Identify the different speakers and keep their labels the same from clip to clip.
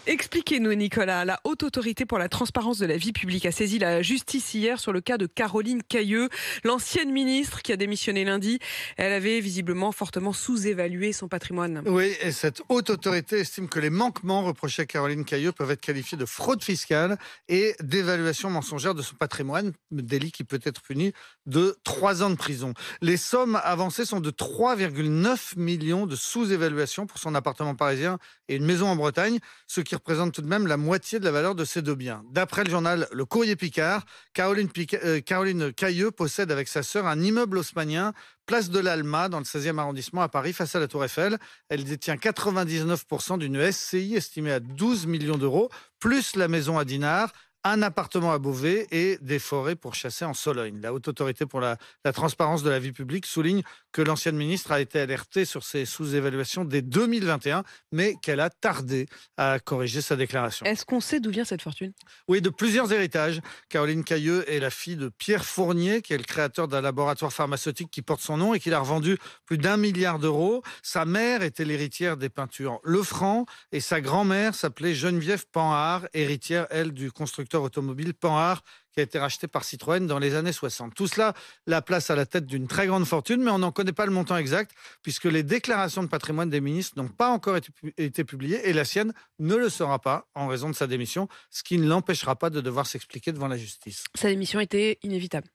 Speaker 1: Expliquez-nous, Nicolas. La Haute Autorité pour la transparence de la vie publique a saisi la justice hier sur le cas de Caroline Cayeux, l'ancienne ministre qui a démissionné lundi. Elle avait visiblement fortement sous-évalué son patrimoine.
Speaker 2: Oui, et cette haute autorité estime que les manquements reprochés à Caroline Cayeux peuvent être qualifiés de fraude fiscale et d'évaluation mensongère de son patrimoine, délit qui peut être puni de 3 ans de prison. Les sommes avancées sont de 3,9 millions de sous-évaluation pour son appartement parisien et une maison en Bretagne, ce qui représente tout de même la moitié de la valeur de ces deux biens. D'après le journal Le Courrier Picard, Caroline Cayeux possède avec sa sœur un immeuble haussmannien, place de l'Alma, dans le 16e arrondissement à Paris, face à la Tour Eiffel. Elle détient 99% d'une SCI estimée à 12 millions d'euros, plus la maison à Dinard, un appartement à Beauvais et des forêts pour chasser en Sologne. La Haute Autorité pour la transparence de la vie publique souligne que l'ancienne ministre a été alertée sur ces sous-évaluations dès 2021, mais qu'elle a tardé à corriger sa déclaration.
Speaker 1: Est-ce qu'on sait d'où vient cette fortune ?
Speaker 2: Oui, de plusieurs héritages. Caroline Cayeux est la fille de Pierre Fournier, qui est le créateur d'un laboratoire pharmaceutique qui porte son nom et qu'il a revendu plus d'1 milliard d'euros. Sa mère était l'héritière des peintures Lefranc et sa grand-mère s'appelait Geneviève Panhard, héritière, elle, du constructeur automobile Panhard, qui a été racheté par Citroën dans les années 60. Tout cela la place à la tête d'une très grande fortune, mais on n'en connaît pas le montant exact, puisque les déclarations de patrimoine des ministres n'ont pas encore été publiées, et la sienne ne le sera pas en raison de sa démission, ce qui ne l'empêchera pas de devoir s'expliquer devant la justice.
Speaker 1: Sa démission était inévitable.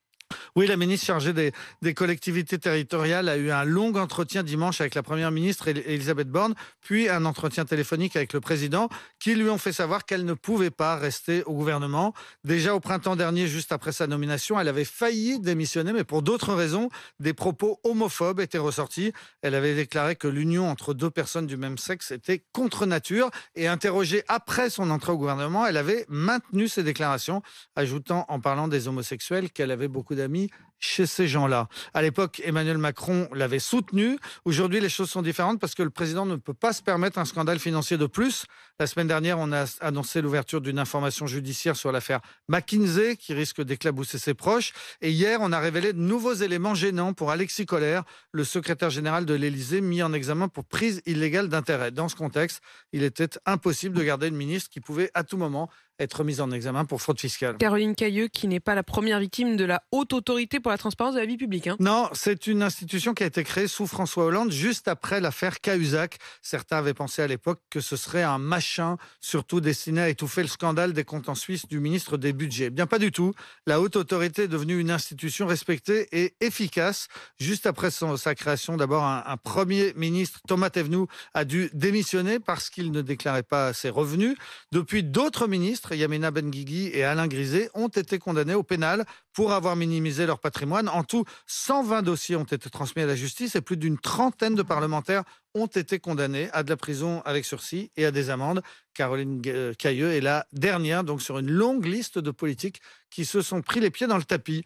Speaker 2: Oui, la ministre chargée des collectivités territoriales a eu un long entretien dimanche avec la première ministre Elisabeth Borne, puis un entretien téléphonique avec le président, qui lui ont fait savoir qu'elle ne pouvait pas rester au gouvernement. Déjà au printemps dernier, juste après sa nomination, elle avait failli démissionner, mais pour d'autres raisons. Des propos homophobes étaient ressortis. Elle avait déclaré que l'union entre deux personnes du même sexe était contre nature. Et interrogée après son entrée au gouvernement, elle avait maintenu ses déclarations, ajoutant en parlant des homosexuels qu'elle avait beaucoup d'amis chez ces gens-là. À l'époque, Emmanuel Macron l'avait soutenu. Aujourd'hui, les choses sont différentes parce que le président ne peut pas se permettre un scandale financier de plus. La semaine dernière, on a annoncé l'ouverture d'une information judiciaire sur l'affaire McKinsey qui risque d'éclabousser ses proches. Et hier, on a révélé de nouveaux éléments gênants pour Alexis Kohler, le secrétaire général de l'Élysée, mis en examen pour prise illégale d'intérêt. Dans ce contexte, il était impossible de garder une ministre qui pouvait à tout moment être mise en examen pour fraude fiscale.
Speaker 1: Caroline Cayeux, qui n'est pas la première victime de la Haute Autorité pour la transparence de la vie publique.
Speaker 2: Non, c'est une institution qui a été créée sous François Hollande, juste après l'affaire Cahuzac. Certains avaient pensé à l'époque que ce serait un machin, surtout destiné à étouffer le scandale des comptes en Suisse du ministre des Budgets. Bien pas du tout. La Haute Autorité est devenue une institution respectée et efficace. Juste après sa création, d'abord, un premier ministre, Thomas Thévenoud, a dû démissionner parce qu'il ne déclarait pas ses revenus. Depuis, d'autres ministres, Yamina Benguigui et Alain Griset, ont été condamnés au pénal pour avoir minimisé leur patrimoine. En tout, 120 dossiers ont été transmis à la justice et plus d'une trentaine de parlementaires ont été condamnés à de la prison avec sursis et à des amendes. Caroline Cayeux est la dernière, donc sur une longue liste de politiques qui se sont pris les pieds dans le tapis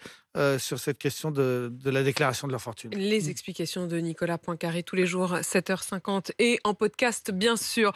Speaker 2: sur cette question de la déclaration de leur fortune.
Speaker 1: Les explications de Nicolas Poincaré tous les jours, 7h50 et en podcast, bien sûr.